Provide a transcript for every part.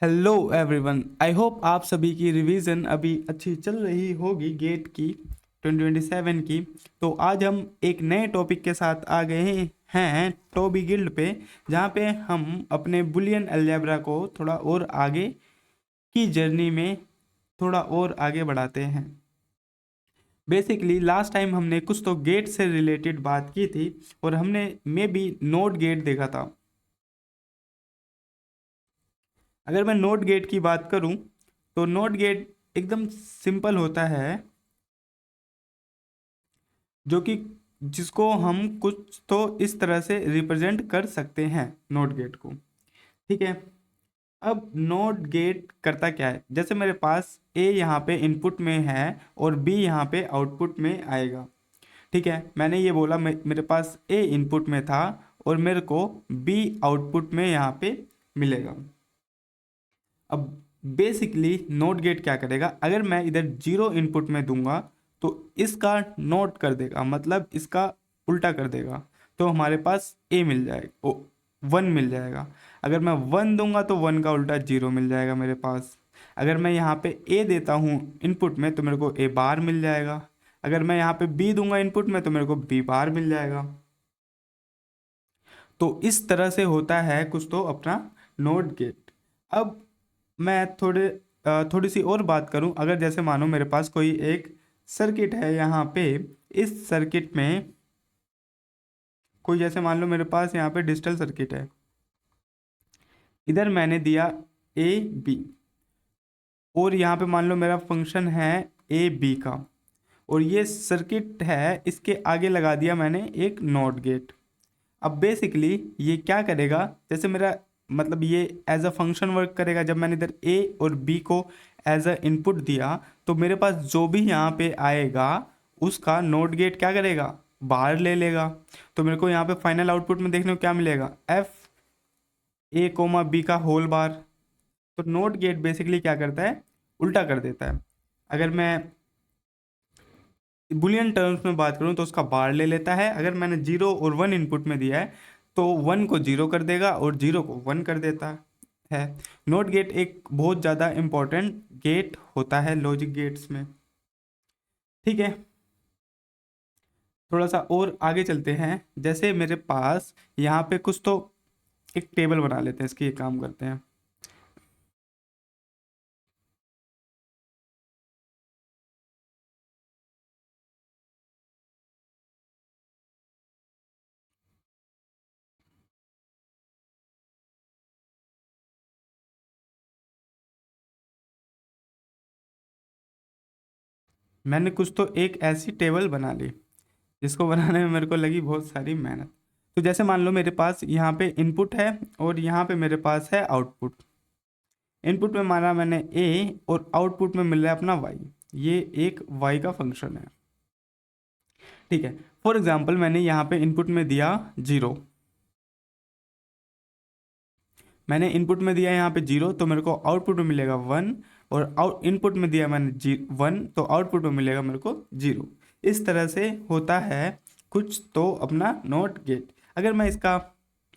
Hello everyone. I hope आप सभी की रिवीजन अभी अच्छी चल रही होगी गेट की 2027 की। तो आज हम एक नए टॉपिक के साथ आ गए हैं टॉबी गिल्ड पे, जहाँ पे हम अपने बुलियन अलजेब्रा को थोड़ा और आगे की जर्नी में थोड़ा और आगे बढ़ाते हैं। बेसिकली लास्ट टाइम हमने कुछ तो गेट से रिलेटेड बात की थी और हमने मे बी नोट गेट देखा था। अगर मैं नोट गेट की बात करूं तो नोट गेट एकदम सिंपल होता है, जो कि जिसको हम कुछ तो इस तरह से रिप्रेजेंट कर सकते हैं नोट गेट को। ठीक है। अब नोट गेट करता क्या है, जैसे मेरे पास ए यहाँ पे इनपुट में है और बी यहाँ पे आउटपुट में आएगा। ठीक है, मैंने ये बोला मेरे पास ए इनपुट में था और मेरे को बी आउटपुट में यहाँ पे मिलेगा। अब बेसिकली नोट गेट क्या करेगा, अगर मैं इधर जीरो इनपुट में दूंगा तो इसका नोट कर देगा, मतलब इसका उल्टा कर देगा। तो हमारे पास ए मिल जाएगा, ओ वन मिल जाएगा। अगर मैं वन दूंगा तो वन का उल्टा जीरो मिल जाएगा मेरे पास। अगर मैं यहाँ पे ए देता हूँ इनपुट में तो मेरे को ए बार मिल जाएगा। अगर मैं यहाँ पे बी दूंगा इनपुट में तो मेरे को बी बार मिल जाएगा। तो इस तरह से होता है कुछ तो अपना नोट गेट। अब मैं थोड़ी सी और बात करूं, अगर जैसे मानो मेरे पास कोई एक सर्किट है यहाँ पे, इस सर्किट में कोई जैसे मान लो मेरे पास यहाँ पे डिजिटल सर्किट है, इधर मैंने दिया ए बी और यहाँ पे मान लो मेरा फंक्शन है ए बी का, और ये सर्किट है, इसके आगे लगा दिया मैंने एक नॉट गेट। अब बेसिकली ये क्या करेगा, जैसे मेरा मतलब ये एज अ फंक्शन वर्क करेगा। जब मैंने इधर ए और बी को एज अ इनपुट दिया तो मेरे पास जो भी यहाँ पे आएगा उसका नोट गेट क्या करेगा, बाहर ले लेगा। तो मेरे को यहाँ पे फाइनल आउटपुट में देखने को क्या मिलेगा, एफ ए कोमा बी का होल बार। तो नोट गेट बेसिकली क्या करता है, उल्टा कर देता है। अगर मैं बुलियन टर्म्स में बात करूं तो उसका बार ले लेता है। अगर मैंने जीरो और वन इनपुट में दिया है तो वन को जीरो कर देगा और जीरो को वन कर देता है। नोट गेट एक बहुत ज़्यादा इंपॉर्टेंट गेट होता है लॉजिक गेट्स में। ठीक है, थोड़ा सा और आगे चलते हैं। जैसे मेरे पास यहाँ पे कुछ तो एक टेबल बना लेते हैं, इसकी एक काम करते हैं। मैंने कुछ तो एक ऐसी टेबल बना ली जिसको बनाने में मेरे को लगी बहुत सारी मेहनत। तो जैसे मान लो मेरे पास यहाँ पे इनपुट है और यहाँ पे मेरे पास है आउटपुट। इनपुट में माना मैंने ए और आउटपुट में मिल रहा है अपना वाई। ये एक वाई का फंक्शन है। ठीक है, फॉर एग्जाम्पल मैंने यहाँ पे इनपुट में दिया जीरो। मैंने इनपुट में दिया यहाँ पे जीरो तो मेरे को आउटपुट में मिलेगा वन, और आउट इनपुट में दिया मैंने जी वन तो आउटपुट में मिलेगा मेरे को जीरो। इस तरह से होता है कुछ तो अपना नॉट गेट। अगर मैं इसका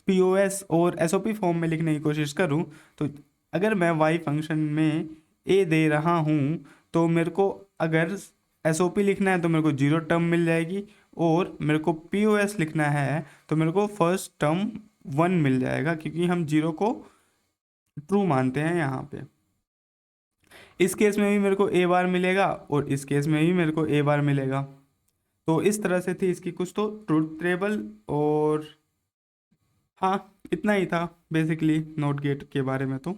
पीओएस और एसओपी फॉर्म में लिखने की कोशिश करूँ तो अगर मैं वाई फंक्शन में ए दे रहा हूँ तो मेरे को अगर एसओपी लिखना है तो मेरे को जीरो टर्म मिल जाएगी, और मेरे को पीओएस लिखना है तो मेरे को फर्स्ट टर्म वन मिल जाएगा, क्योंकि हम जीरो को ट्रू मानते हैं यहाँ पे। इस केस में भी मेरे को ए बार मिलेगा और इस केस में भी मेरे को ए बार मिलेगा। तो इस तरह से थी इसकी कुछ तो ट्रूथ टेबल। और हाँ, इतना ही था बेसिकली नोट गेट के बारे में। तो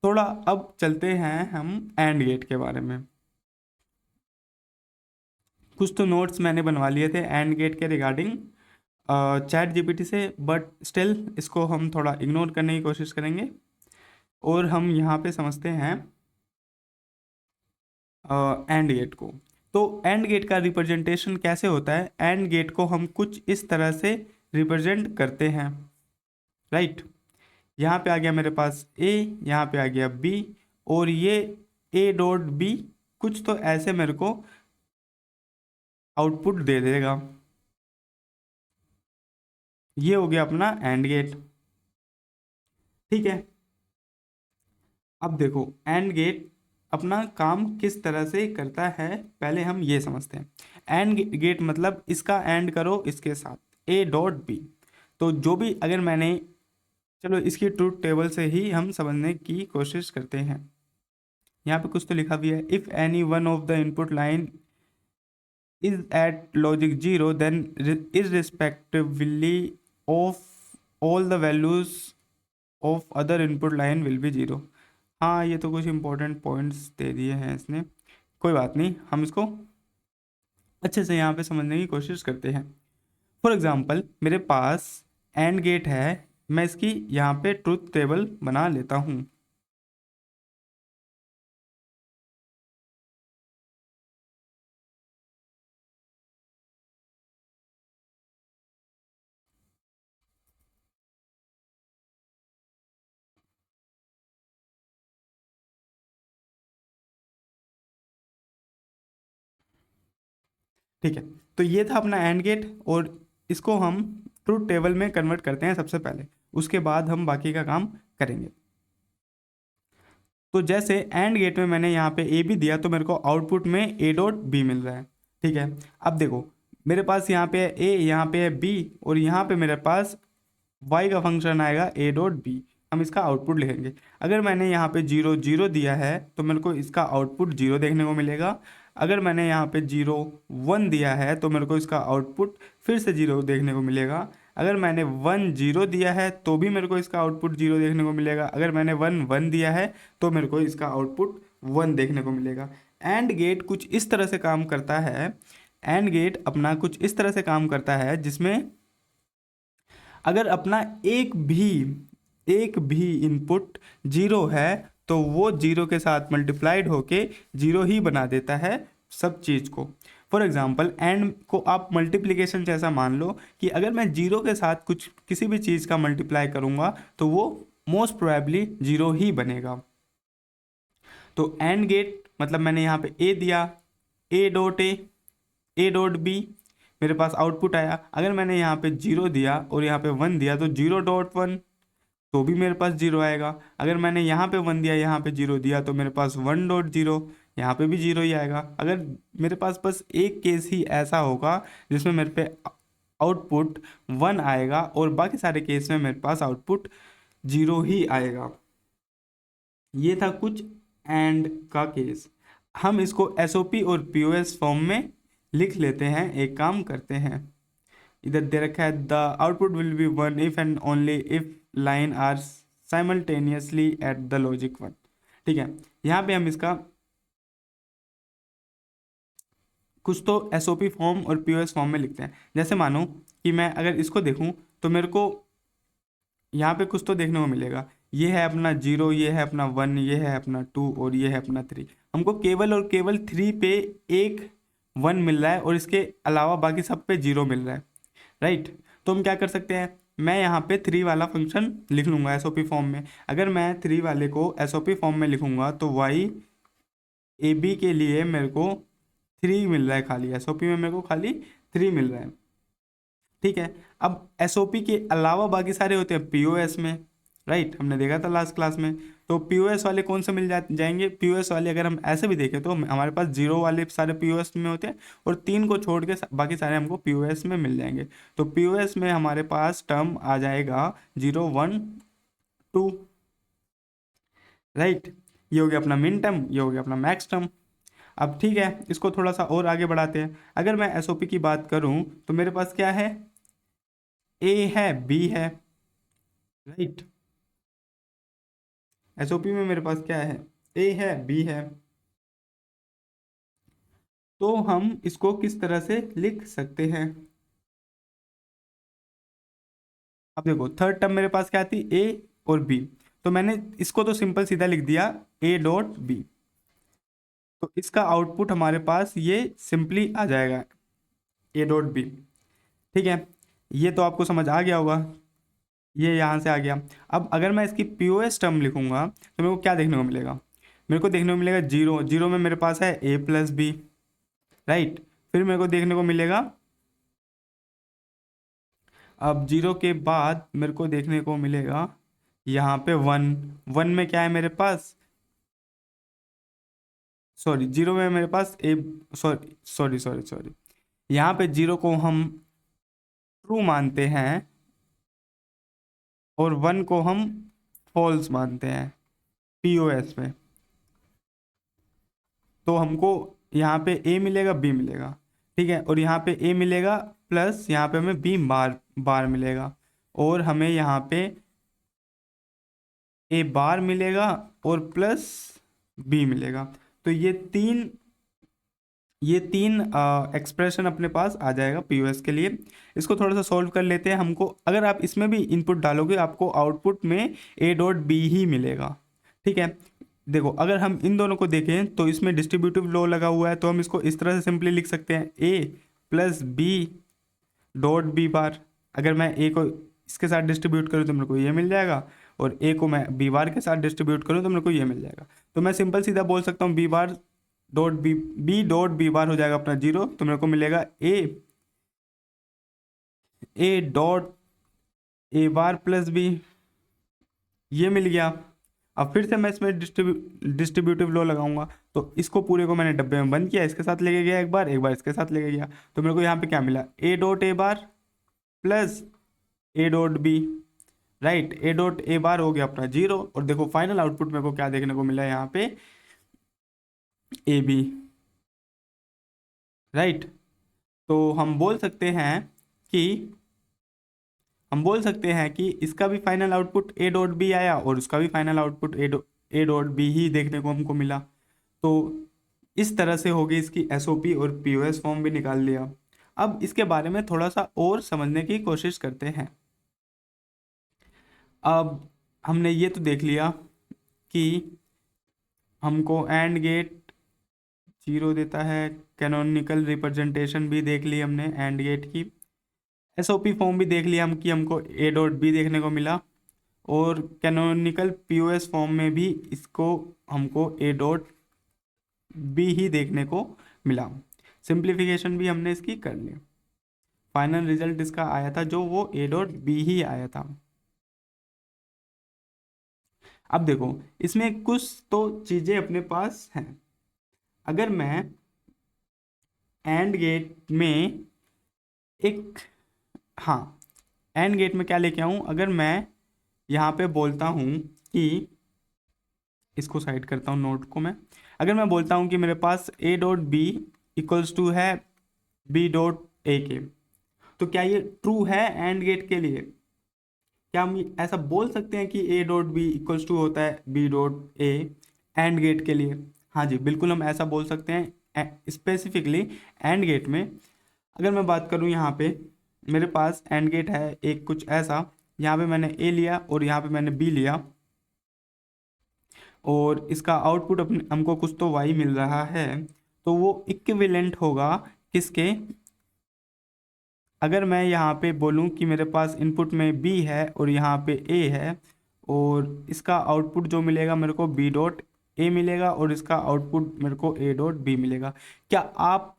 थोड़ा अब चलते हैं हम एंड गेट के बारे में। कुछ तो नोट्स मैंने बनवा लिए थे एंड गेट के रिगार्डिंग चैट जीपीटी से, बट स्टिल इसको हम थोड़ा इग्नोर करने की कोशिश करेंगे और हम यहाँ पे समझते हैं एंड गेट को। तो एंड गेट का रिप्रेजेंटेशन कैसे होता है, एंड गेट को हम कुछ इस तरह से रिप्रेजेंट करते हैं। राइट, यहाँ पे आ गया मेरे पास ए, यहाँ पे आ गया बी, और ये ए डॉट बी कुछ तो ऐसे मेरे को आउटपुट दे देगा। ये हो गया अपना एंड गेट। ठीक है, अब देखो एंड गेट अपना काम किस तरह से करता है, पहले हम ये समझते हैं। एंड गेट मतलब इसका एंड करो इसके साथ ए डॉट बी। तो जो भी अगर मैंने, चलो इसकी ट्रूथ टेबल से ही हम समझने की कोशिश करते हैं। यहाँ पे कुछ तो लिखा भी है, if any one of the input line is at logic 0 then irrespectively of all the values of other input line will be 0। हाँ ये तो कुछ इंपॉर्टेंट पॉइंट्स दे दिए हैं इसने, कोई बात नहीं, हम इसको अच्छे से यहाँ पे समझने की कोशिश करते हैं। फॉर एग्जांपल मेरे पास एंड गेट है, मैं इसकी यहाँ पे ट्रूथ टेबल बना लेता हूँ। ठीक है, तो ये था अपना एंड गेट, और इसको हम ट्रूथ टेबल में कन्वर्ट करते हैं सबसे पहले, उसके बाद हम बाकी का काम करेंगे। तो जैसे एंड गेट में मैंने यहाँ पे ए भी दिया तो मेरे को आउटपुट में ए डॉट बी मिल रहा है। ठीक है, अब देखो मेरे पास यहाँ पे ए, यहाँ पे है बी, और यहाँ पे मेरे पास वाई का फंक्शन आएगा ए डॉट बी। हम इसका आउटपुट लिखेंगे। अगर मैंने यहाँ पे 0 0 दिया है तो मेरे को इसका आउटपुट 0 देखने को मिलेगा। अगर मैंने यहाँ पे 0 1 दिया है तो मेरे को इसका आउटपुट फिर से 0 देखने को मिलेगा। अगर मैंने 1 0 दिया है तो भी मेरे को इसका आउटपुट 0 देखने को मिलेगा। अगर मैंने 1 1 दिया है तो मेरे को इसका आउटपुट 1 देखने को मिलेगा। एंड गेट कुछ इस तरह से काम करता है, एंड गेट अपना कुछ इस तरह से काम करता है जिसमें अगर अपना एक भी इनपुट 0 है तो वो 0 के साथ मल्टीप्लाइड होके 0 ही बना देता है सब चीज़ को। फॉर एग्जाम्पल एंड को आप मल्टीप्लिकेशन जैसा मान लो कि अगर मैं 0 के साथ कुछ किसी भी चीज़ का मल्टीप्लाई करूँगा तो वो मोस्ट प्रोबेबली 0 ही बनेगा। तो एंड गेट मतलब मैंने यहाँ पे ए दिया, ए डॉट बी, मेरे पास आउटपुट आया। अगर मैंने यहाँ पे 0 दिया और यहाँ पे 1 दिया तो 0.1, तो भी मेरे पास 0 आएगा। अगर मैंने यहाँ पे 1 दिया, यहाँ पे 0 दिया तो मेरे पास 1.0, यहाँ पे भी 0 ही आएगा। अगर मेरे पास बस एक केस ही ऐसा होगा जिसमें मेरे पे आउटपुट 1 आएगा और बाकी सारे केस में मेरे पास आउटपुट 0 ही आएगा। ये था कुछ एंड का केस। हम इसको एसओपी और पीओएस फॉर्म में लिख लेते हैं। एक काम करते हैं, इधर दे रखा है the output will be 1 if and only if line are simultaneously at the logic 1। ठीक है, यहाँ पे हम इसका कुछ तो एसओपी फॉर्म और पीओएस फॉर्म में लिखते हैं। जैसे मानो कि मैं अगर इसको देखूँ तो मेरे को यहाँ पे कुछ तो देखने को मिलेगा। ये है अपना 0, ये है अपना 1, ये है अपना 2 और ये है अपना 3। हमको केवल और केवल 3 पे एक 1 मिल रहा है और इसके अलावा बाकी सब पे 0 मिल रहा है, राइट। तो हम क्या कर सकते हैं, मैं यहाँ पे 3 वाला फंक्शन लिख लूँगा एसओपी फॉर्म में। अगर मैं 3 वाले को एसओपी फॉर्म में लिखूँगा तो वाई ए बी के लिए मेरे को 3 मिल रहा है, खाली एसओपी में मेरे को खाली 3 मिल रहा है। ठीक है, अब एसओपी के अलावा बाकी सारे होते हैं पीओएस में, राइट, हमने देखा था लास्ट क्लास में। तो पीओएस वाले कौन से मिल जाएंगे, पीओएस वाले अगर हम ऐसे भी देखें तो हमारे पास 0 वाले सारे पीओएस में होते हैं और 3 को छोड़ के बाकी सारे हमको पीओएस में मिल जाएंगे। तो पीओएस में हमारे पास टर्म आ जाएगा 0 1 2, राइट। ये हो गया अपना मिन टर्म, ये हो गया अपना मैक्स टर्म। अब ठीक है, इसको थोड़ा सा और आगे बढ़ाते हैं। अगर मैं एसओपी की बात करूं तो मेरे पास क्या है, ए है बी है, राइट। एसओपी में मेरे पास क्या है, ए है बी है। तो हम इसको किस तरह से लिख सकते हैं, अब देखो थर्ड टर्म मेरे पास क्या थी, ए और बी। तो मैंने इसको तो सिंपल सीधा लिख दिया ए डॉट बी। तो इसका आउटपुट हमारे पास ये सिंपली आ जाएगा ए डॉट बी। ठीक है, ये तो आपको समझ आ गया होगा, ये यहाँ से आ गया। अब अगर मैं इसकी पीओएस टर्म लिखूंगा तो मेरे को क्या देखने को मिलेगा, मेरे को देखने को मिलेगा 0 0 में मेरे पास है ए प्लस बी, राइट। फिर मेरे को देखने को मिलेगा, अब 0 के बाद मेरे को देखने को मिलेगा यहाँ पे 1 1 में क्या है मेरे पास सॉरी, जीरो में मेरे पास ए, सॉरी सॉरी सॉरी सॉरी, यहाँ पे जीरो को हम ट्रू मानते हैं और वन को हम फॉल्स मानते हैं पीओएस में। तो हमको यहाँ पे ए मिलेगा, बी मिलेगा, ठीक है, और यहाँ पे ए मिलेगा प्लस यहाँ पे हमें बी बार बार मिलेगा, और हमें यहाँ पे ए बार मिलेगा और प्लस बी मिलेगा। तो ये तीन एक्सप्रेशन अपने पास आ जाएगा पीओएस के लिए। इसको थोड़ा सा सॉल्व कर लेते हैं। हमको अगर आप इसमें भी इनपुट डालोगे आपको आउटपुट में ए डॉट बी ही मिलेगा, ठीक है। देखो अगर हम इन दोनों को देखें तो इसमें डिस्ट्रीब्यूटिव लॉ लगा हुआ है, तो हम इसको इस तरह से सिंपली लिख सकते हैं A plus B dot B bar. अगर मैं ए को इसके साथ डिस्ट्रीब्यूट करूँ तो मेरे को ये मिल जाएगा, और ए को मैं बी बार के साथ डिस्ट्रीब्यूट करूँ तो मेरे को ये मिल जाएगा। तो मैं सिंपल सीधा बोल सकता हूँ B bar dot B bar हो जाएगा अपना जीरो, तो मेरे को मिलेगा A dot A bar plus B, ये मिल गया। अब फिर से मैं इसमें डिस्ट्रीब्यूटिव लॉ लगाऊंगा, तो इसको पूरे को मैंने डब्बे में बंद किया, इसके साथ लेके गया एक बार इसके साथ लेके गया, तो मेरे को यहाँ पे क्या मिला, A dot A bar plus A dot B, right. A dot A bar हो गया अपना जीरो, और देखो फाइनल आउटपुट मेरे को क्या देखने को मिला यहाँ पे, ए बी, राइट। तो हम बोल सकते हैं कि इसका भी final output A dot B आया और उसका भी final output A dot B ही देखने को हमको मिला। तो इस तरह से होगी इसकी एसओपी और पीओएस फॉर्म भी निकाल लिया। अब इसके बारे में थोड़ा सा और समझने की कोशिश करते हैं। अब हमने ये तो देख लिया कि हमको एंड गेट जीरो देता है, कैनोनिकल रिप्रेजेंटेशन भी देख ली हमने एंड गेट की, एसओपी फॉर्म भी देख लिया हम कि हमको ए डॉट बी देखने को मिला, और कैनोनिकल पीओएस फॉर्म में भी इसको हमको ए डॉट बी ही देखने को मिला। सिंप्लीफिकेशन भी हमने इसकी कर ली, फाइनल रिजल्ट इसका आया था जो वो ए डॉट बी ही आया था। अब देखो इसमें कुछ तो चीज़ें अपने पास हैं। अगर मैं एंड गेट में एंड गेट में क्या लेके आऊँ, अगर मैं यहाँ पे बोलता हूँ कि, इसको साइड करता हूँ नोट को मैं, अगर मैं बोलता हूँ कि मेरे पास A dot B equals to है बी डॉट ए के, तो क्या ये ट्रू है एंड गेट के लिए? क्या हम ऐसा बोल सकते हैं कि A dot B equals to होता है B dot A and gate के लिए? हाँ जी, बिल्कुल हम ऐसा बोल सकते हैं। स्पेसिफिकली एंड गेट में अगर मैं बात करूँ, यहाँ पे मेरे पास एंड गेट है एक कुछ ऐसा, यहाँ पे मैंने ए लिया और यहाँ पे मैंने बी लिया, और इसका आउटपुट हमको कुछ तो वाई मिल रहा है, तो वो इक्विवेलेंट होगा किसके? अगर मैं यहाँ पे बोलूँ कि मेरे पास इनपुट में बी है और यहाँ पे ए है, और इसका आउटपुट जो मिलेगा मेरे को बी डॉट ए मिलेगा और इसका आउटपुट मेरे को ए डॉट बी मिलेगा। क्या आप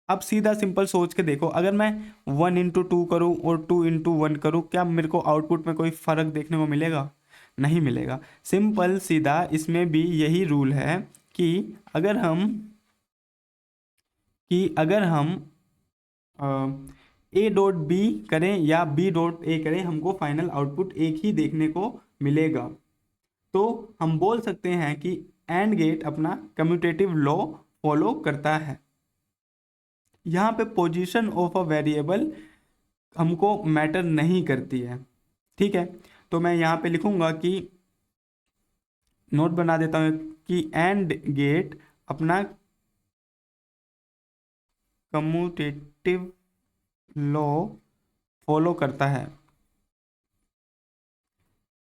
अब सीधा सिंपल सोच के देखो, अगर मैं 1 × 2 करूँ और 2 × 1 करूँ, क्या मेरे को आउटपुट में कोई फ़र्क देखने को मिलेगा? नहीं मिलेगा। सिंपल सीधा इसमें भी यही रूल है कि अगर हम ए डॉट बी करें या बी डॉट ए करें, हमको फाइनल आउटपुट एक ही देखने को मिलेगा। तो हम बोल सकते हैं कि एंड गेट अपना कम्यूटेटिव लॉ फॉलो करता है। यहाँ पे पोजीशन ऑफ अ वेरिएबल हमको मैटर नहीं करती है, ठीक है। तो मैं यहाँ पे लिखूँगा कि नोट बना देता हूँ कि एंड गेट अपना कम्यूटेटिव लॉ फॉलो करता है,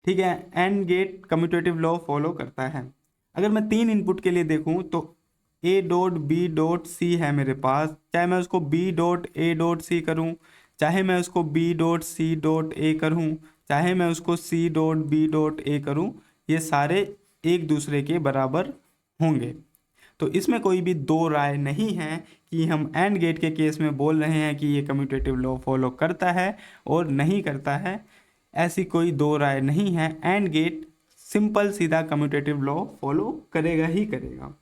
ठीक है। And gate commutative law follow करता है। अगर मैं 3 इनपुट के लिए देखूँ तो A dot B dot C है मेरे पास, चाहे मैं उसको B dot A dot C करूँ, चाहे मैं उसको B dot C dot A करूँ, चाहे मैं उसको C dot B dot A करूँ, ये सारे एक दूसरे के बराबर होंगे। तो इसमें कोई भी दो राय नहीं है कि हम एंड गेट के केस में बोल रहे हैं कि ये कम्यूटेटिव लॉ फॉलो करता है और नहीं करता है, ऐसी कोई दो राय नहीं है। एंड गेट सिंपल सीधा कम्यूटेटिव लॉ फॉलो करेगा ही करेगा।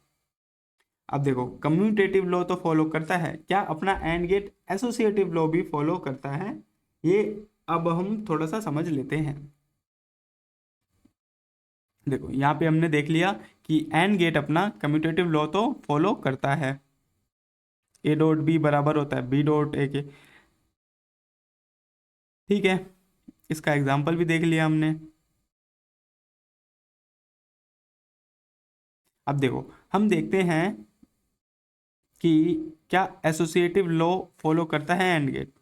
अब देखो कम्यूटेटिव लॉ तो फॉलो करता है, क्या अपना एंड गेट एसोसिएटिव लॉ भी फॉलो करता है? ये अब हम थोड़ा सा समझ लेते हैं। देखो यहाँ पे हमने देख लिया कि एंड गेट अपना कम्यूटेटिव लॉ तो फॉलो करता है, ए डॉट बी बराबर होता है बी डॉट ए के। ठीक है, इसका एग्जाम्पल भी देख लिया हमने। अब देखो हम देखते हैं कि क्या एसोसिएटिव लॉ फॉलो करता है एंड गेट।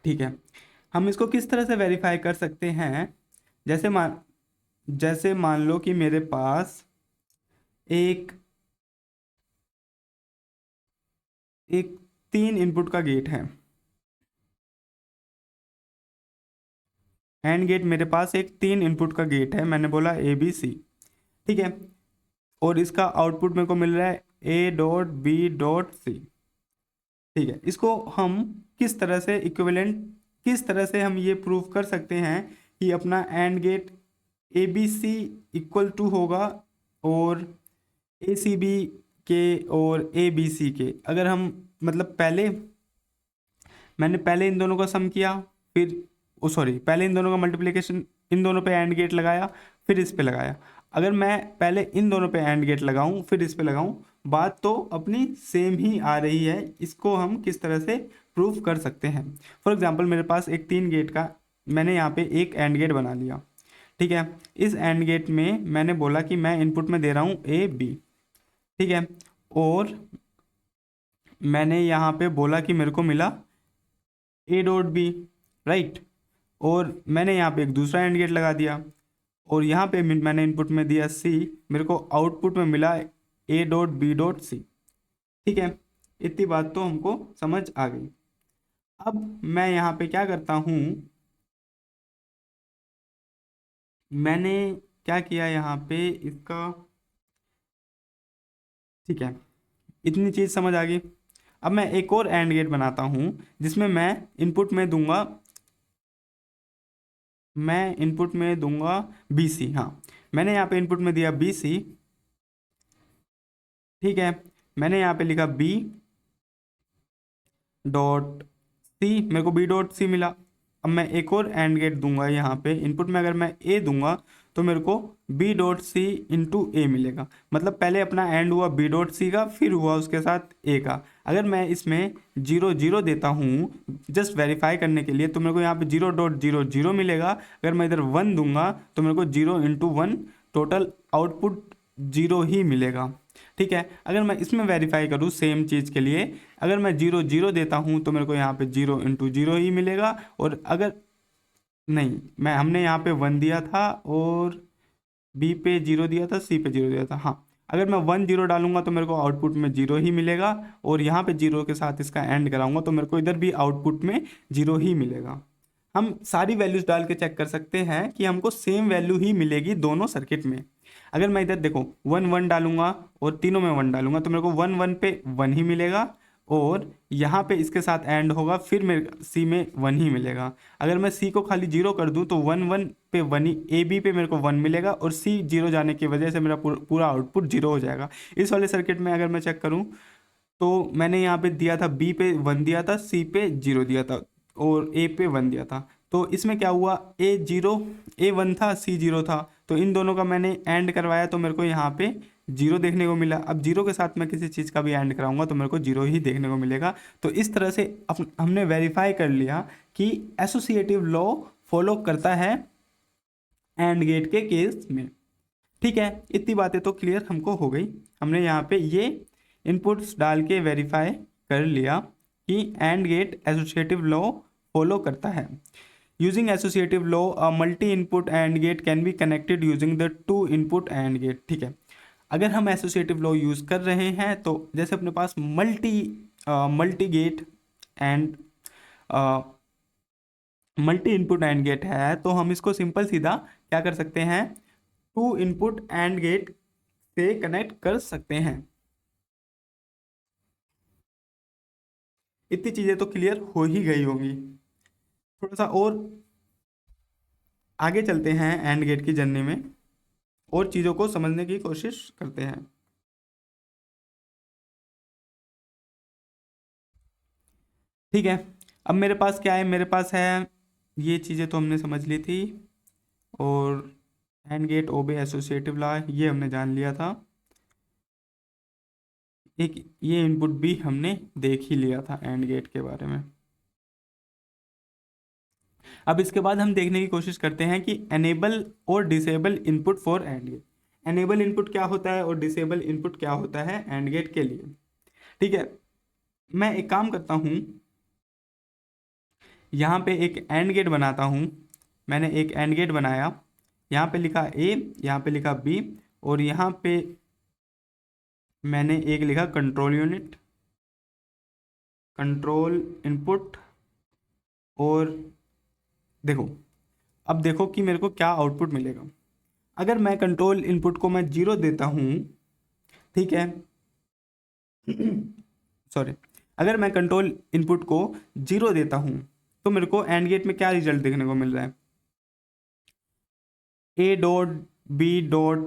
ठीक है, हम इसको किस तरह से वेरीफाई कर सकते हैं? जैसे मान लो कि मेरे पास एक एक 3 इनपुट का गेट है। एंड गेट मेरे पास एक 3 इनपुट का गेट है, मैंने बोला ए बी सी। ठीक है, और इसका आउटपुट मेरे को मिल रहा है A dot B dot C. ठीक है, इसको हम किस तरह से इक्विवेलेंट, किस तरह से हम ये प्रूव कर सकते हैं कि अपना and gate A B C equal to होगा और ए सी बी के और ए बी सी के? अगर हम मतलब मैंने पहले इन दोनों का सम किया, फिर पहले इन दोनों का मल्टीप्लिकेशन, इन दोनों पे एंड गेट लगाया, फिर इस पे लगाया। अगर मैं पहले इन दोनों पे एंड गेट लगाऊं फिर इस पे लगाऊं, बात तो अपनी सेम ही आ रही है। इसको हम किस तरह से प्रूफ कर सकते हैं? फॉर एग्जांपल मेरे पास एक 3 गेट का, मैंने यहाँ पे एक एंड गेट बना लिया। ठीक है, इस एंड गेट में मैंने बोला कि मैं इनपुट में दे रहा हूँ ए बी। ठीक है, और मैंने यहाँ पे बोला कि मेरे को मिला ए डॉट बी, राइट। और मैंने यहाँ पे एक दूसरा एंड गेट लगा दिया और यहाँ पे मैंने इनपुट में दिया सी, मेरे को आउटपुट में मिला A dot B dot C. ठीक है, इतनी बात तो हमको समझ आ गई। अब मैं यहाँ पे क्या करता हूँ, मैंने क्या किया यहाँ पे इसका, ठीक है, इतनी चीज़ समझ आ गई। अब मैं एक और एंड गेट बनाता हूँ जिसमें मैं इनपुट में दूंगा बी सी। हाँ, मैंने यहाँ पे इनपुट में दिया बी सी। ठीक है, मैंने यहाँ पे लिखा बी डॉट सी, मेरे को बी डॉट सी मिला। अब मैं एक और एंड गेट दूंगा यहाँ पे, इनपुट में अगर मैं ए दूंगा तो मेरे को बी डॉट सी इंटू ए मिलेगा। मतलब पहले अपना एंड हुआ बी डॉट सी का, फिर हुआ उसके साथ ए का। अगर मैं इसमें 0 0 देता हूँ जस्ट वेरीफाई करने के लिए, तो मेरे को यहाँ पे 0.00 मिलेगा। अगर मैं इधर 1 दूंगा तो मेरे को 0 × 1 टोटल आउटपुट 0 ही मिलेगा। ठीक है, अगर मैं इसमें वेरीफाई करूँ सेम चीज़ के लिए, अगर मैं 0 0 देता हूँ तो मेरे को यहाँ पे 0 × 0 ही मिलेगा। और अगर नहीं, हमने यहाँ पे 1 दिया था और बी पे 0 दिया था, सी पे 0 दिया था। हाँ, अगर मैं 1 0 डालूंगा तो मेरे को आउटपुट में 0 ही मिलेगा, और यहाँ पे 0 के साथ इसका एंड कराऊंगा तो मेरे को इधर भी आउटपुट में 0 ही मिलेगा। हम सारी वैल्यूज डाल के चेक कर सकते हैं कि हमको सेम वैल्यू ही मिलेगी दोनों सर्किट में। अगर मैं इधर देखो 1 1 डालूंगा और तीनों में 1 डालूंगा तो मेरे को 1 1 पे 1 ही मिलेगा, और यहाँ पे इसके साथ एंड होगा फिर मेरे सी में 1 ही मिलेगा। अगर मैं सी को खाली 0 कर दूँ तो 1 1 पे 1 ही, ए बी पे मेरे को 1 मिलेगा, और सी 0 जाने की वजह से मेरा पूरा आउटपुट 0 हो जाएगा। इस वाले सर्किट में अगर मैं चेक करूँ तो मैंने यहाँ पे दिया था बी पे 1 दिया था, सी पे 0 दिया था और ए पे 1 दिया था। तो इसमें क्या हुआ, ए 1 था, सी 0 था, तो इन दोनों का मैंने एंड करवाया तो मेरे को यहाँ पे 0 देखने को मिला। अब 0 के साथ मैं किसी चीज़ का भी एंड कराऊंगा तो मेरे को 0 ही देखने को मिलेगा। तो इस तरह से हमने वेरीफाई कर लिया कि एसोसिएटिव लॉ फॉलो करता है एंड गेट के केस में। ठीक है, इतनी बातें तो क्लियर हमको हो गई। हमने यहाँ पे ये इनपुट्स डाल के वेरीफाई कर लिया कि and gate associative law follow करता है। Using associative law a multi input and gate can be connected using the 2 input and gate. ठीक है, अगर हम एसोसिएटिव लॉ यूज़ कर रहे हैं तो जैसे अपने पास multi gate and multi input and gate है, तो हम इसको सिंपल सीधा क्या कर सकते हैं, 2 इनपुट एंड गेट से कनेक्ट कर सकते हैं। इतनी चीज़ें तो क्लियर हो ही गई होंगी। थोड़ा सा और आगे चलते हैं एंड गेट की जर्नी में, और चीज़ों को समझने की कोशिश करते हैं। ठीक है, अब मेरे पास क्या है, मेरे पास है ये चीज़ें तो हमने समझ ली थी, और एंड गेट ओबे एसोसिएटिव लॉ ये हमने जान लिया था, एक ये इनपुट भी हमने देख ही लिया था एंड गेट के बारे में। अब इसके बाद हम देखने की कोशिश करते हैं कि एनेबल और disable input for and gate. Enable input क्या होता है और डिसेबल इनपुट क्या होता है एंड गेट के लिए। ठीक है, मैं एक काम करता हूँ, यहाँ पे एक एंड गेट बनाता हूँ। मैंने एक एंड गेट बनाया, यहाँ पे लिखा ए, यहाँ पे लिखा बी, और यहाँ पे मैंने एक लिखा कंट्रोल यूनिट, कंट्रोल इनपुट। और देखो, अब देखो कि मेरे को क्या आउटपुट मिलेगा। अगर मैं कंट्रोल इनपुट को मैं 0 देता हूँ, ठीक है सॉरी, अगर मैं कंट्रोल इनपुट को 0 देता हूँ तो मेरे को एंड गेट में क्या रिजल्ट देखने को मिल रहा है, A dot B dot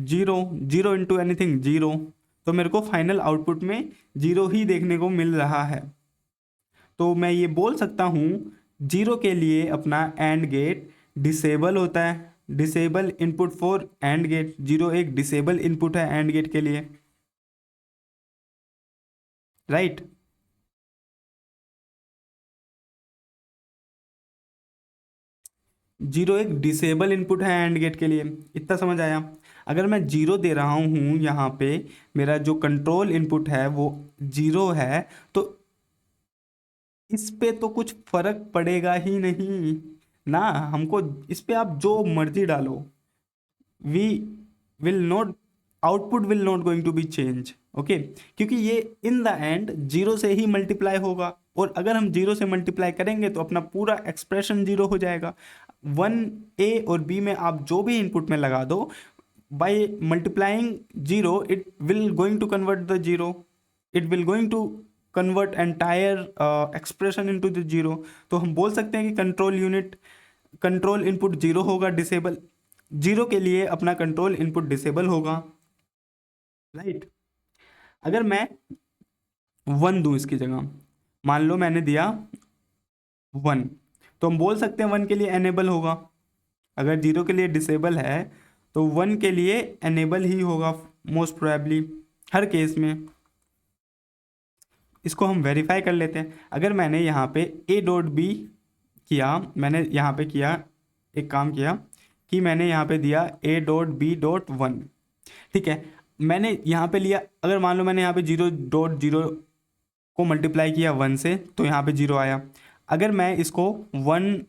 0, 0 into anything 0, तो मेरे को फाइनल आउटपुट में 0 ही देखने को मिल रहा है। तो मैं ये बोल सकता हूँ 0 के लिए अपना एंड गेट डिसेबल होता है। Disable input for and gate, 0 एक डिसेबल इनपुट है एंड गेट के लिए, राइट। जीरो एक डिसेबल इनपुट है एंड गेट के लिए, इतना समझ आया। अगर मैं 0 दे रहा हूँ यहाँ पे, मेरा जो कंट्रोल इनपुट है वो 0 है, तो इस पे तो कुछ फर्क पड़ेगा ही नहीं ना। हमको इस पे आप जो मर्जी डालो, we will not, output will not going to be change, okay, क्योंकि ये इन द एंड 0 से ही मल्टीप्लाई होगा, और अगर हम 0 से मल्टीप्लाई करेंगे तो अपना पूरा एक्सप्रेशन 0 हो जाएगा। 1 ए और बी में आप जो भी इनपुट में लगा दो, by multiplying 0 it will going to convert the 0, it will going to convert entire expression into the 0। तो हम बोल सकते हैं कि कंट्रोल यूनिट, कंट्रोल इनपुट 0 होगा डिसेबल, 0 के लिए अपना कंट्रोल इनपुट डिसेबल होगा, राइट। अगर मैं 1 दूं इसकी जगह, मान लो मैंने दिया 1, तो हम बोल सकते हैं 1 के लिए एनेबल होगा। अगर 0 के लिए डिसेबल है तो 1 के लिए एनेबल ही होगा मोस्ट प्रोबेबली हर केस में। इसको हम वेरीफाई कर लेते हैं। अगर मैंने यहाँ पे ए डॉट बी किया, मैंने यहाँ पे किया एक काम किया कि मैंने यहाँ पे दिया ए डॉट बी डॉट 1, ठीक है। मैंने यहाँ पे लिया, अगर मान लो मैंने यहाँ पे 0.0 को मल्टीप्लाई किया 1 से, तो यहाँ पे 0 आया। अगर मैं इसको 1,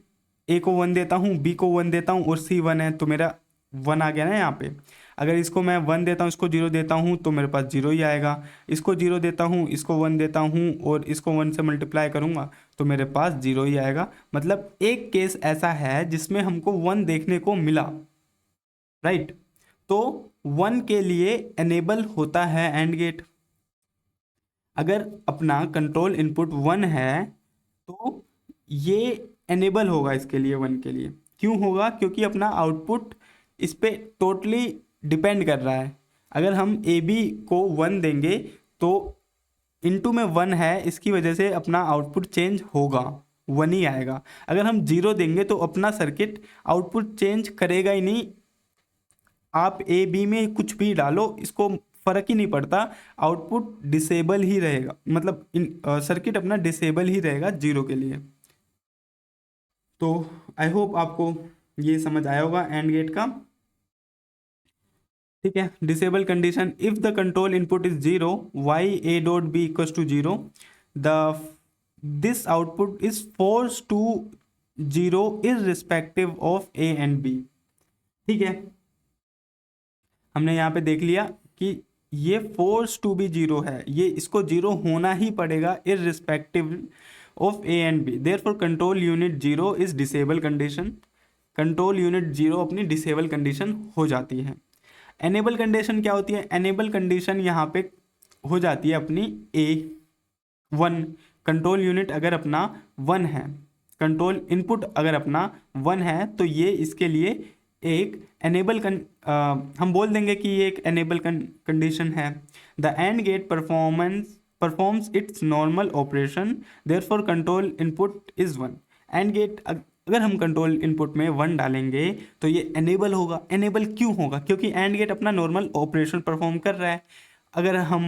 ए को 1 देता हूँ, बी को 1 देता हूँ और सी 1 है, तो मेरा 1 आ गया ना यहाँ पे। अगर इसको मैं 1 देता हूँ, इसको 0 देता हूँ, तो मेरे पास 0 ही आएगा। इसको 0 देता हूँ, इसको 1 देता हूँ और इसको 1 से मल्टीप्लाई करूँगा तो मेरे पास 0 ही आएगा। मतलब एक केस ऐसा है जिसमें हमको 1 देखने को मिला, राइट। तो 1 के लिए एनेबल होता है एंड गेट। अगर अपना कंट्रोल इनपुट 1 है तो ये एनेबल होगा इसके लिए, 1 के लिए। क्यों होगा? क्योंकि अपना आउटपुट इस पे टोटली डिपेंड कर रहा है। अगर हम ए बी को 1 देंगे तो इनटू में 1 है, इसकी वजह से अपना आउटपुट चेंज होगा, 1 ही आएगा। अगर हम 0 देंगे तो अपना सर्किट आउटपुट चेंज करेगा ही नहीं। आप ए बी में कुछ भी डालो, इसको फ़र्क ही नहीं पड़ता, आउटपुट डिसेबल ही रहेगा। मतलब सर्किट अपना डिसेबल ही रहेगा 0 के लिए। तो आई होप आपको ये समझ आया होगा एंड गेट का, ठीक है। Disable condition, if the control input is 0, Y A dot B equals to 0, the this output is force to 0 irrespective of A and B, ठीक है। हमने यहाँ पे देख लिया कि ये फोर्स टू बी 0 है, ये इसको 0 होना ही पड़ेगा irrespective of A and B. Therefore control unit 0 is disable condition. Control unit 0 अपनी डिसेबल कंडीशन हो जाती है। एनेबल कंडीशन क्या होती है? एनेबल कंडीशन यहाँ पे हो जाती है अपनी A 1, कंट्रोल यूनिट अगर अपना 1 है, कंट्रोल इनपुट अगर अपना 1 है, तो ये इसके लिए एक एनेबल हम बोल देंगे कि ये एक एनेबल कंडीशन है। The and gate performs its normal operation, therefore control input is 1। And gate अगर हम कंट्रोल इनपुट में 1 डालेंगे तो ये एनेबल होगा। एनेबल क्यों होगा? क्योंकि एंड गेट अपना नॉर्मल ऑपरेशन परफॉर्म कर रहा है। अगर हम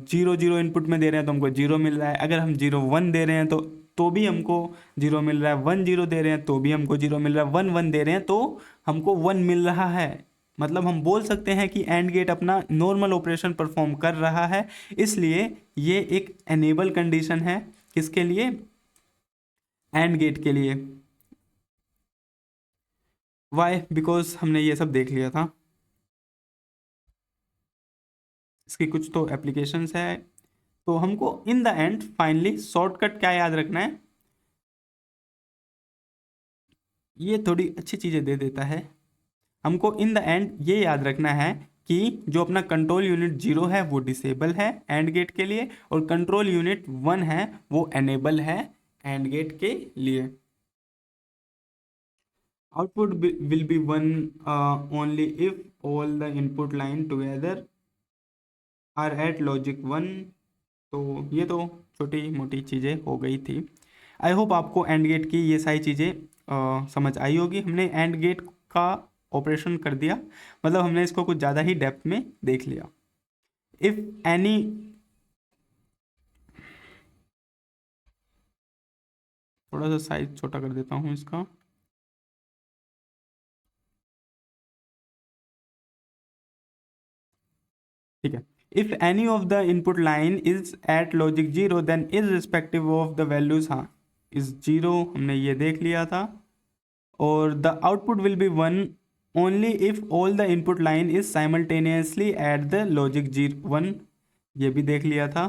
0 0 इनपुट में दे रहे हैं तो हमको 0 मिल रहा है, अगर हम 0 1 दे रहे हैं तो भी हमको 0 मिल रहा है, 1 0 दे रहे हैं तो भी हमको 0 मिल रहा है, 1 1 दे रहे हैं तो हमको 1 मिल रहा है। मतलब हम बोल सकते हैं कि एंड गेट अपना नॉर्मल ऑपरेशन परफॉर्म कर रहा है, इसलिए ये एक एनेबल कंडीशन है। किसके लिए? एंड गेट के लिए। वाई? बिकॉज हमने ये सब देख लिया था। इसकी कुछ तो एप्लीकेशंस है, तो हमको in the end finally shortcut क्या याद रखना है, ये थोड़ी अच्छी चीज़ें दे देता है। हमको इन द एंड ये याद रखना है कि जो अपना कंट्रोल यूनिट 0 है वो डिसेबल है एंड गेट के लिए, और कंट्रोल यूनिट 1 है वो एनेबल है एंड गेट के लिए। Output will be 1 only if all the input line together are at logic 1। तो ये तो छोटी मोटी चीज़ें हो गई थी। आई होप आपको एंड गेट की ये सारी चीज़ें समझ आई होगी। हमने एंड गेट का ऑपरेशन कर दिया, मतलब हमने इसको कुछ ज़्यादा ही डेप्थ में देख लिया। इफ़ एनी थोड़ा सा साइज छोटा कर देता हूँ इसका। ठीक है। If any of the input line is at logic 0 then irrespective of the values, हाँ इज 0 हमने ये देख लिया था। और the output will be 1 only if all the input line is simultaneously at the logic 1, ये भी देख लिया था।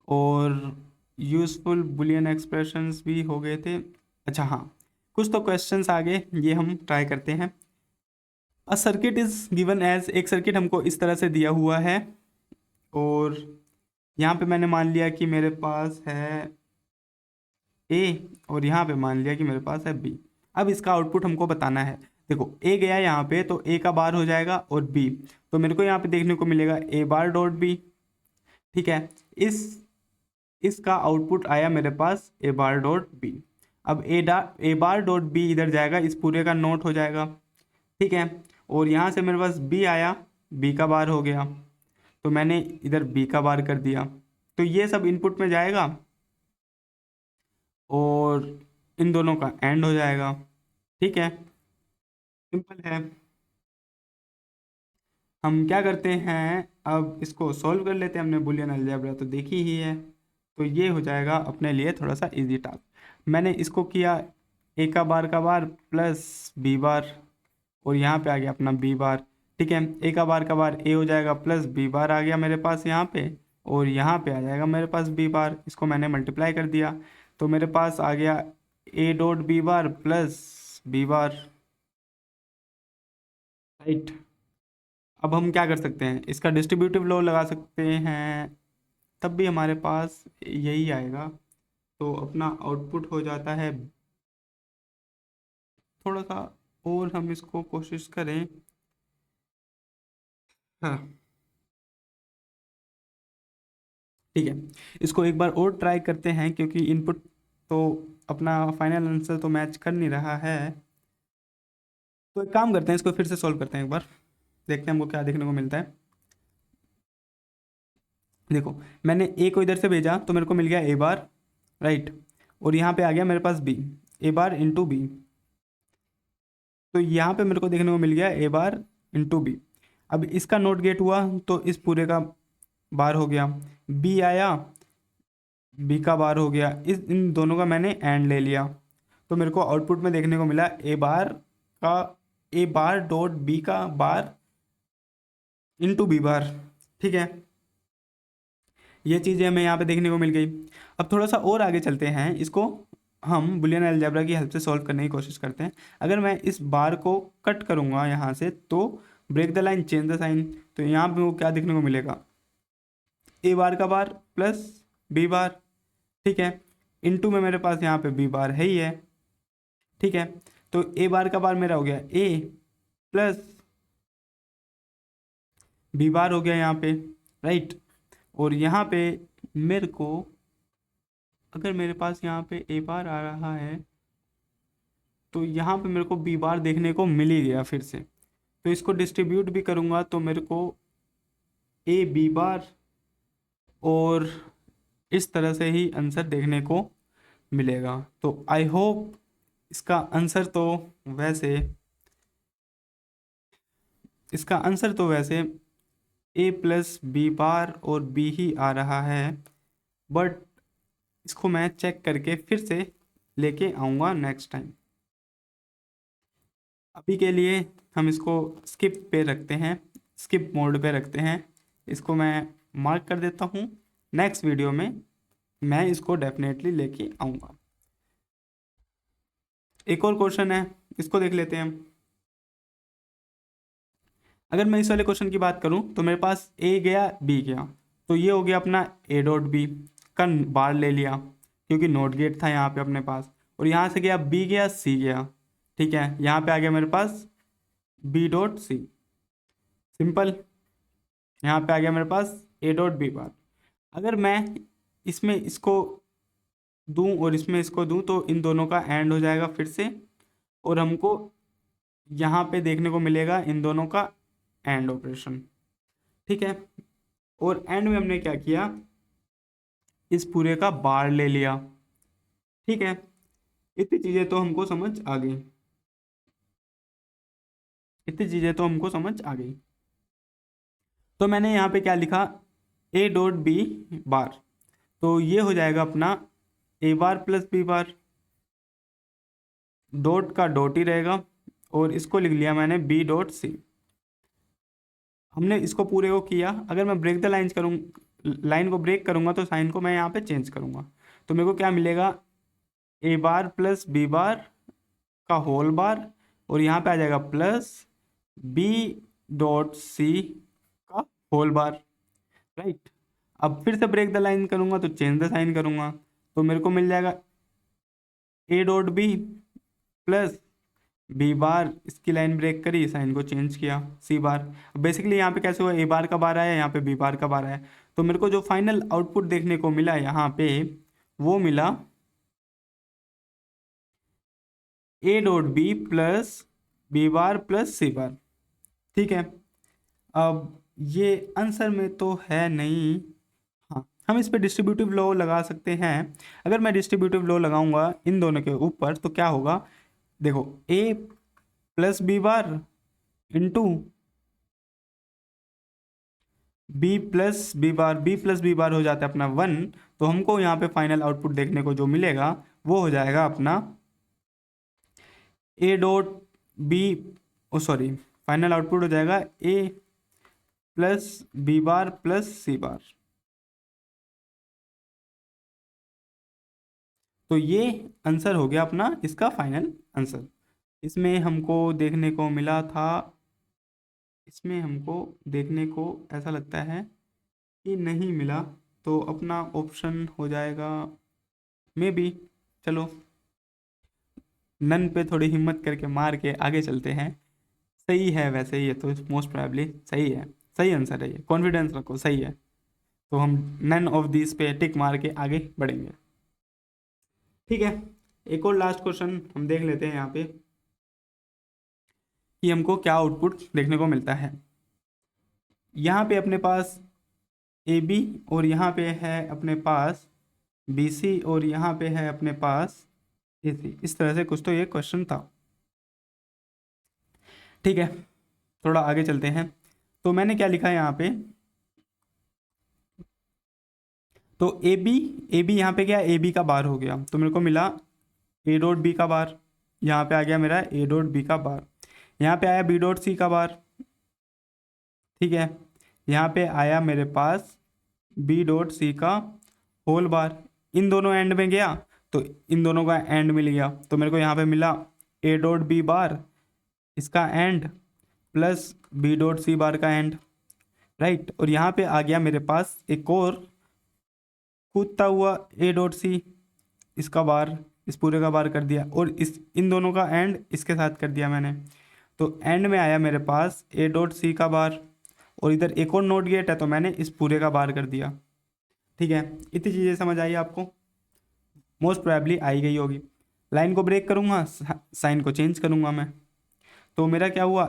और यूजफुल बुलियन एक्सप्रेशंस भी हो गए थे। अच्छा हाँ, कुछ तो क्वेश्चंस आगे ये हम ट्राई करते हैं। A circuit is given as, एक सर्किट हमको इस तरह से दिया हुआ है, और यहाँ पे मैंने मान लिया कि मेरे पास है ए, और यहाँ पे मान लिया कि मेरे पास है बी। अब इसका आउटपुट हमको बताना है। देखो ए गया यहाँ पे तो ए का बार हो जाएगा, और बी तो मेरे को यहाँ पे देखने को मिलेगा ए बार डॉट बी। ठीक है, इसका आउटपुट आया मेरे पास ए बार डॉट बी। अब ए बार डॉट बी इधर जाएगा, इस पूरे का नोट हो जाएगा। ठीक है, और यहाँ से मेरे पास बी आया, बी का बार हो गया, तो मैंने इधर बी का बार कर दिया, तो ये सब इनपुट में जाएगा और इन दोनों का एंड हो जाएगा। ठीक है, सिंपल है। हम क्या करते हैं, अब इसको सॉल्व कर लेते हैं। हमने बुलियन अलजेब्रा तो देखी ही है, तो ये हो जाएगा अपने लिए थोड़ा सा इजी टास्क। मैंने इसको किया ए का बार प्लस बी बार, और यहाँ पे आ गया अपना बी बार। ठीक है, ए का बार ए हो जाएगा प्लस बी बार आ गया मेरे पास यहाँ पे, और यहाँ पे आ जाएगा मेरे पास बी बार। इसको मैंने मल्टीप्लाई कर दिया, तो मेरे पास आ गया A dot B bar plus B bar. Right, अब हम क्या कर सकते हैं, इसका डिस्ट्रीब्यूटिव लॉ लगा सकते हैं, तब भी हमारे पास यही आएगा। तो अपना आउटपुट हो जाता है, थोड़ा सा और हम इसको कोशिश करें। हाँ ठीक है, इसको एक बार और ट्राई करते हैं, क्योंकि इनपुट तो अपना फाइनल आंसर तो मैच कर नहीं रहा है। तो एक काम करते हैं, इसको फिर से सॉल्व करते हैं एक बार, देखते हैं हमको क्या देखने को मिलता है। देखो मैंने ए को इधर से भेजा तो मेरे को मिल गया ए बार, राइट, और यहाँ पे आ गया मेरे पास बी, ए बार इंटू बी। तो यहाँ पे मेरे को देखने को मिल गया ए बार इंटू बी। अब इसका नोट गेट हुआ तो इस पूरे का बार हो गया, बी आया, बी का बार हो गया, इस इन दोनों का मैंने एंड ले लिया, तो मेरे को आउटपुट में देखने को मिला का ए बार डॉट बी का बार इंटू बी बार। ठीक है, ये चीज़ें हमें यहाँ पे देखने को मिल गई। अब थोड़ा सा और आगे चलते हैं, इसको हम बुलियन अलजेब्रा की हेल्प से सॉल्व करने की कोशिश करते हैं। अगर मैं इस बार को कट करूँगा यहाँ से, तो break the line change the sign, तो यहाँ पे वो क्या देखने को मिलेगा, ए बार का बार प्लस बी बार, ठीक है, इनटू में मेरे पास यहाँ पे बी बार है ही है। ठीक है, तो ए बार का बार मेरा हो गया ए प्लस बी बार हो गया यहाँ पे, राइट। और यहाँ पे मेरे को, अगर मेरे पास यहाँ पे ए बार आ रहा है तो यहाँ पे मेरे को बी बार देखने को मिल ही गया फिर से। तो इसको डिस्ट्रीब्यूट भी करूँगा तो मेरे को ए बी बार और इस तरह से ही आंसर देखने को मिलेगा। तो आई होप इसका आंसर तो वैसे ए प्लस बी बार और बी ही आ रहा है, बट इसको मैं चेक करके फिर से लेके आऊँगा नेक्स्ट टाइम। अभी के लिए हम इसको स्किप पे रखते हैं, स्किप मोड पे रखते हैं। इसको मैं मार्क कर देता हूँ, नेक्स्ट वीडियो में मैं इसको डेफिनेटली लेके आऊँगा। एक और क्वेश्चन है, इसको देख लेते हैं हम। अगर मैं इस वाले क्वेश्चन की बात करूं तो मेरे पास ए गया बी गया, तो ये हो गया अपना ए डॉट बी का बार ले लिया क्योंकि नोट गेट था यहाँ पे अपने पास, और यहाँ से गया बी गया सी गया। ठीक है, यहाँ पे आ गया मेरे पास बी डॉट सी, सिंपल। यहाँ पे आ गया मेरे पास ए डॉट बी बार। अगर मैं इसमें इसको दूं और इसमें इसको दूं तो इन दोनों का एंड हो जाएगा फिर से, और हमको यहाँ पे देखने को मिलेगा इन दोनों का एंड ऑपरेशन। ठीक है, और एंड में हमने क्या किया, इस पूरे का बार ले लिया। ठीक है, इतनी चीज़ें तो हमको समझ आ गई, तो मैंने यहाँ पे क्या लिखा, ए डॉट बी बार, तो ये हो जाएगा अपना ए bar plus B bar, dot का डॉट ही रहेगा, और इसको लिख लिया मैंने बी डॉट सी। हमने इसको पूरे को किया। अगर मैं ब्रेक द लाइन्स करूँ, लाइन को ब्रेक करूँगा तो साइन को मैं यहाँ पे चेंज करूँगा, तो मेरे को क्या मिलेगा, ए बार प्लस बी बार का होल बार, और यहाँ पे आ जाएगा प्लस बी डॉट सी का होल बार, राइट। अब फिर से ब्रेक द लाइन करूँगा तो चेंज द साइन करूँगा, तो मेरे को मिल जाएगा A dot B plus B bar, इसकी लाइन ब्रेक करी, साइन को चेंज किया, सी बार। बेसिकली यहाँ पे कैसे हुआ, ए बार का बार आया, यहाँ पे बी बार का बार आया, तो मेरे को जो फाइनल आउटपुट देखने को मिला यहाँ पे वो मिला A dot B plus B bar plus C bar. ठीक है, अब ये आंसर में तो है नहीं, हाँ हम इस पे डिस्ट्रीब्यूटिव लॉ लगा सकते हैं। अगर मैं डिस्ट्रीब्यूटिव लॉ लगाऊंगा इन दोनों के ऊपर तो क्या होगा, देखो A plus B bar into B plus B bar हो जाता है अपना 1, तो हमको यहाँ पे फाइनल आउटपुट देखने को जो मिलेगा वो हो जाएगा अपना A dot B, oh sorry, final output हो जाएगा A plus B bar plus C bar. तो ये आंसर हो गया अपना इसका फाइनल आंसर। इसमें हमको देखने को मिला था, इसमें हमको देखने को ऐसा लगता है कि नहीं मिला, तो अपना ऑप्शन हो जाएगा मे बी, चलो नन पे थोड़ी हिम्मत करके मार के आगे चलते हैं। सही है वैसे ये तो, मोस्ट प्रोबेबली सही है, सही आंसर है ये, कॉन्फिडेंस रखो सही है, तो हम नन ऑफ दिस पे टिक मार के आगे बढ़ेंगे। ठीक है, एक और लास्ट क्वेश्चन हम देख लेते हैं यहाँ पे कि हमको क्या आउटपुट देखने को मिलता है। यहाँ पे अपने पास ए बी और यहाँ पे है अपने पास बी सी और यहाँ पे है अपने पास ए सी, इस तरह से कुछ तो ये क्वेश्चन था। ठीक है, थोड़ा आगे चलते हैं। तो मैंने क्या लिखा है यहाँ पे, तो ए बी यहाँ पे क्या, ए बी का बार हो गया, तो मेरे को मिला ए डॉट बी का बार, यहाँ पे आ गया मेरा ए डॉट बी का बार, यहाँ पे आया बी डॉट सी का बार। ठीक है, यहाँ पे आया मेरे पास बी डॉट सी का होल बार, इन दोनों एंड में गया तो इन दोनों का एंड मिल गया, तो मेरे को यहाँ पे मिला ए डॉट बी बार इसका and plus B dot C bar का एंड, राइट। और यहाँ पे आ गया मेरे पास एक और कूदता हुआ ए डॉट सी, इसका बार, इस पूरे का बार कर दिया, और इस इन दोनों का एंड इसके साथ कर दिया मैंने। तो एंड में आया मेरे पास ए डॉट सी का बार, और इधर एक और नोट गेट है तो मैंने इस पूरे का बार कर दिया। ठीक है, इतनी चीज़ें समझ आई आपको? मोस्ट प्रोबेबली आई गई होगी। लाइन को ब्रेक करूँगा, साइन को चेंज करूँगा मैं, तो मेरा क्या हुआ,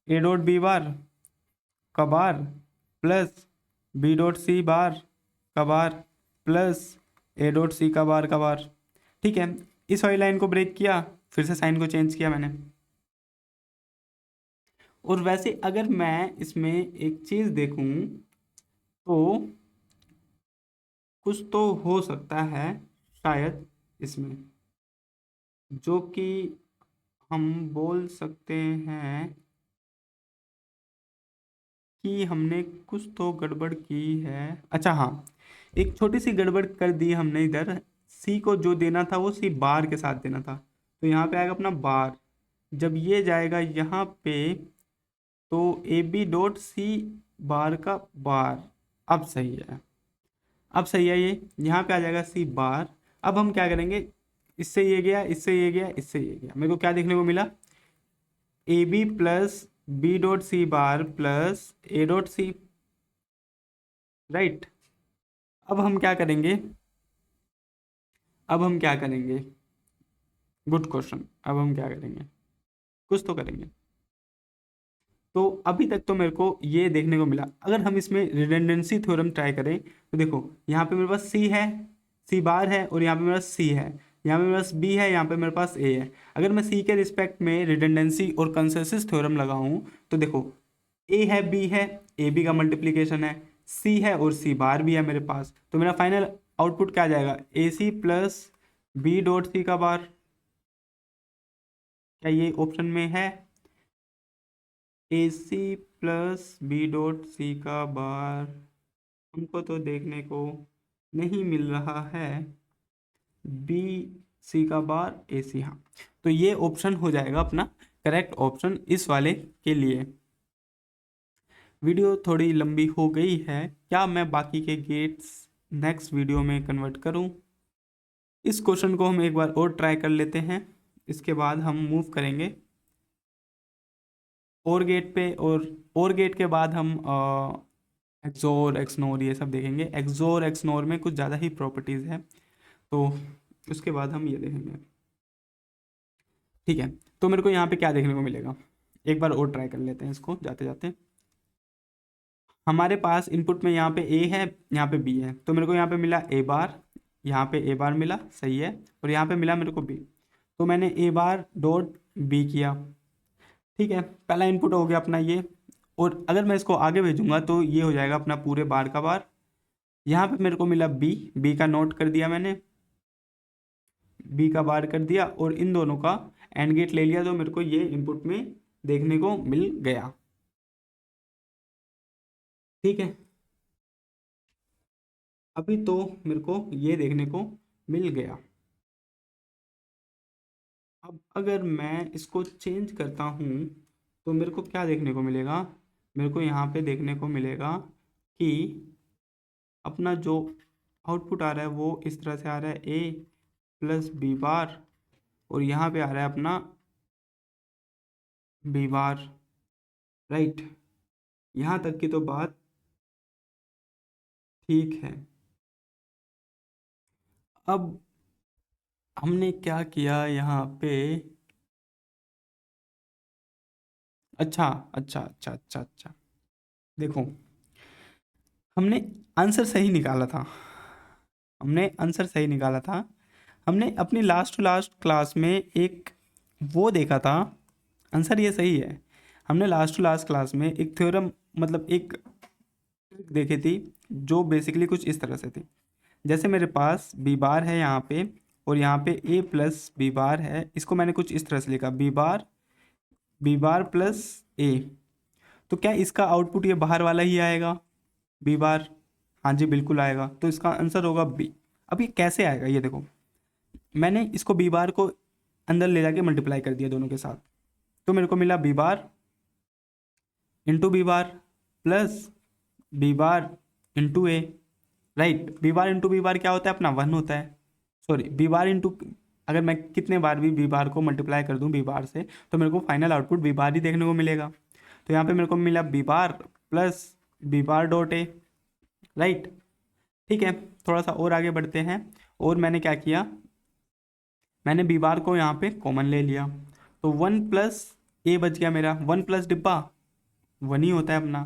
ए डॉट बी बार का बार plus B dot C bar का बार प्लस ए डॉट सी का बार। ठीक है, इस वाली लाइन को ब्रेक किया, फिर से साइन को चेंज किया मैंने। और वैसे अगर मैं इसमें एक चीज़ देखूं तो कुछ तो हो सकता है शायद इसमें, जो कि हम बोल सकते हैं कि हमने कुछ तो गड़बड़ की है। अच्छा हाँ, एक छोटी सी गड़बड़ कर दी हमने इधर, सी को जो देना था वो सी बार के साथ देना था, तो यहाँ पे आएगा अपना बार। जब ये जाएगा यहाँ पे तो A B dot C bar का बार। अब सही है, अब सही है, ये यहाँ पे आ जाएगा सी बार। अब हम क्या करेंगे, इससे ये गया, इससे ये गया, इससे ये गया, मेरे को क्या देखने को मिला, A B plus B dot C bar plus A dot C, right. अब हम क्या करेंगे, अब हम क्या करेंगे, गुड क्वेश्चन, अब हम क्या करेंगे, कुछ तो करेंगे। तो अभी तक तो मेरे को ये देखने को मिला, अगर हम इसमें रिडंडेंसी थ्योरम ट्राई करें तो देखो यहाँ पे मेरे पास सी है, सी बार है, और यहाँ पे मेरे पास सी है, यहाँ पे मेरे पास बी है, यहाँ पे मेरे पास ए है। अगर मैं सी के रिस्पेक्ट में रिडंडेंसी और कंसेंसस थ्योरम लगाऊं तो देखो, ए है, बी है, ए बी का मल्टीप्लीकेशन है, सी है और सी बार भी है मेरे पास, तो मेरा फाइनल आउटपुट क्या आ जाएगा, A C plus B dot C का बार। क्या ये ऑप्शन में है, A C plus B dot C का बार? हमको तो देखने को नहीं मिल रहा है, बी सी का बार ए सी, हाँ। तो ये ऑप्शन हो जाएगा अपना करेक्ट ऑप्शन इस वाले के लिए। वीडियो थोड़ी लंबी हो गई है, क्या मैं बाकी के गेट्स नेक्स्ट वीडियो में कन्वर्ट करूं? इस क्वेश्चन को हम एक बार और ट्राई कर लेते हैं, इसके बाद हम मूव करेंगे और गेट पे, और गेट के बाद हम एक्सोर एक्सनोर ये सब देखेंगे। एक्सोर एक्सनोर में कुछ ज़्यादा ही प्रॉपर्टीज़ है, तो उसके बाद हम ये देखेंगे। ठीक है, तो मेरे को यहाँ पे क्या देखने को मिलेगा, एक बार और ट्राई कर लेते हैं इसको जाते जाते। हमारे पास इनपुट में यहाँ पे ए है, यहाँ पे बी है, तो मेरे को यहाँ पे मिला ए बार, यहाँ पे ए बार मिला, सही है, और यहाँ पे मिला मेरे को बी, तो मैंने ए बार डॉट बी किया। ठीक है, पहला इनपुट हो गया अपना ये, और अगर मैं इसको आगे भेजूंगा तो ये हो जाएगा अपना पूरे बार का बार। यहाँ पे मेरे को मिला बी, बी का नोट कर दिया मैंने, बी का बार कर दिया, और इन दोनों का एंड गेट ले लिया, तो मेरे को ये इनपुट में देखने को मिल गया। ठीक है, अभी तो मेरे को ये देखने को मिल गया। अब अगर मैं इसको चेंज करता हूँ तो मेरे को क्या देखने को मिलेगा, मेरे को यहाँ पे देखने को मिलेगा कि अपना जो आउटपुट आ रहा है वो इस तरह से आ रहा है, ए प्लस बी बार, और यहाँ पे आ रहा है अपना बी बार, राइट। यहाँ तक की तो बात ठीक है। अब हमने क्या किया यहाँ पे, अच्छा अच्छा अच्छा अच्छा अच्छा, देखो हमने आंसर सही निकाला था, हमने आंसर सही निकाला था। हमने अपनी लास्ट टू लास्ट क्लास में एक वो देखा था, आंसर ये सही है। हमने लास्ट टू लास्ट क्लास में एक थ्योरम, मतलब एक ट्रिक देखी थी, जो बेसिकली कुछ इस तरह से थी। जैसे मेरे पास बी बार है यहाँ पे, और यहाँ पे ए प्लस बी बार है, इसको मैंने कुछ इस तरह से लिखा, बी बार प्लस ए। तो क्या इसका आउटपुट ये बाहर वाला ही आएगा, बी बार? हाँ जी बिल्कुल आएगा, तो इसका आंसर होगा बी। अब ये कैसे आएगा, ये देखो, मैंने इसको बी बार को अंदर ले जाके मल्टीप्लाई कर दिया दोनों के साथ, तो मेरे को मिला B bar into B bar plus B bar into A. Right. B bar into B bar क्या होता है अपना 1 होता है। सॉरी, बी बार इंटू, अगर मैं कितने बार भी बी बार को मल्टीप्लाई कर दूं बी बार से तो मेरे को फाइनल आउटपुट बी बार ही देखने को मिलेगा। तो यहाँ पे मेरे को मिला B bar plus B bar dot A, right. ठीक है, थोड़ा सा और आगे बढ़ते हैं। और मैंने क्या किया, मैंने बी बार को यहाँ पे कॉमन ले लिया, तो 1 प्लस ए बच गया मेरा। 1 प्लस डिब्बा 1 ही होता है अपना।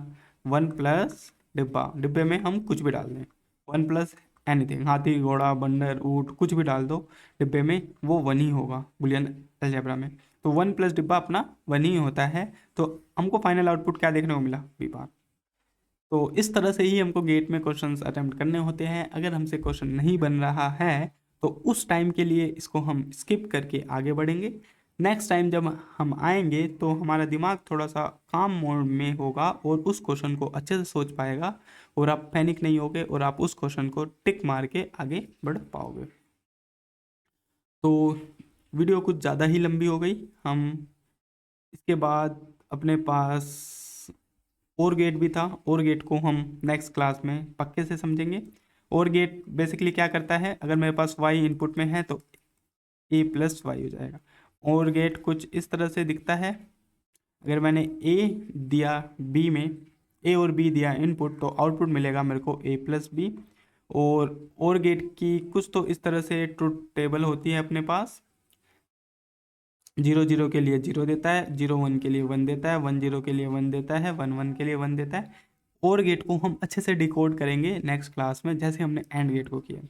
1 प्लस डिब्बा, डिब्बे में हम कुछ भी डाल दें, 1 प्लस एनीथिंग, हाथी घोड़ा बंदर ऊँट कुछ भी डाल दो डिब्बे में, वो 1 ही होगा बुलियन अलजेब्रा में। तो 1 प्लस डिब्बा अपना 1 ही होता है। तो हमको फाइनल आउटपुट क्या देखने को मिला, बी बार। तो इस तरह से ही हमको गेट में क्वेश्चंस अटेम्प्ट करने होते हैं। अगर हमसे क्वेश्चन नहीं बन रहा है तो उस टाइम के लिए इसको हम स्किप करके आगे बढ़ेंगे। नेक्स्ट टाइम जब हम आएंगे तो हमारा दिमाग थोड़ा सा काम मोड में होगा और उस क्वेश्चन को अच्छे से सोच पाएगा, और आप पैनिक नहीं होगे और आप उस क्वेश्चन को टिक मार के आगे बढ़ पाओगे। तो वीडियो कुछ ज़्यादा ही लंबी हो गई। हम इसके बाद अपने पास और गेट भी था, और गेट को हम नेक्स्ट क्लास में पक्के से समझेंगे। और गेट बेसिकली क्या करता है, अगर मेरे पास y इनपुट में है तो a प्लस वाई हो जाएगा। और गेट कुछ इस तरह से दिखता है। अगर मैंने a दिया b में, a और b दिया इनपुट, तो आउटपुट मिलेगा मेरे को a प्लस बी। और गेट की कुछ तो इस तरह से ट्रुथ टेबल होती है अपने पास। 0 0 के लिए 0 देता है, 0 1 के लिए 1 देता है, 1 0 के लिए 1 देता है, 1 1 के लिए 1 देता है। और गेट को हम अच्छे से डिकोड करेंगे नेक्स्ट क्लास में, जैसे हमने एंड गेट को किया।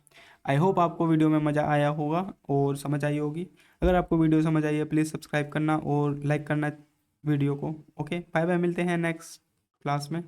आई होप आपको वीडियो में मज़ा आया होगा और समझ आई होगी। अगर आपको वीडियो समझ आई है प्लीज़ सब्सक्राइब करना और लाइक करना वीडियो को। ओके, बाय बाय, मिलते हैं नेक्स्ट क्लास में।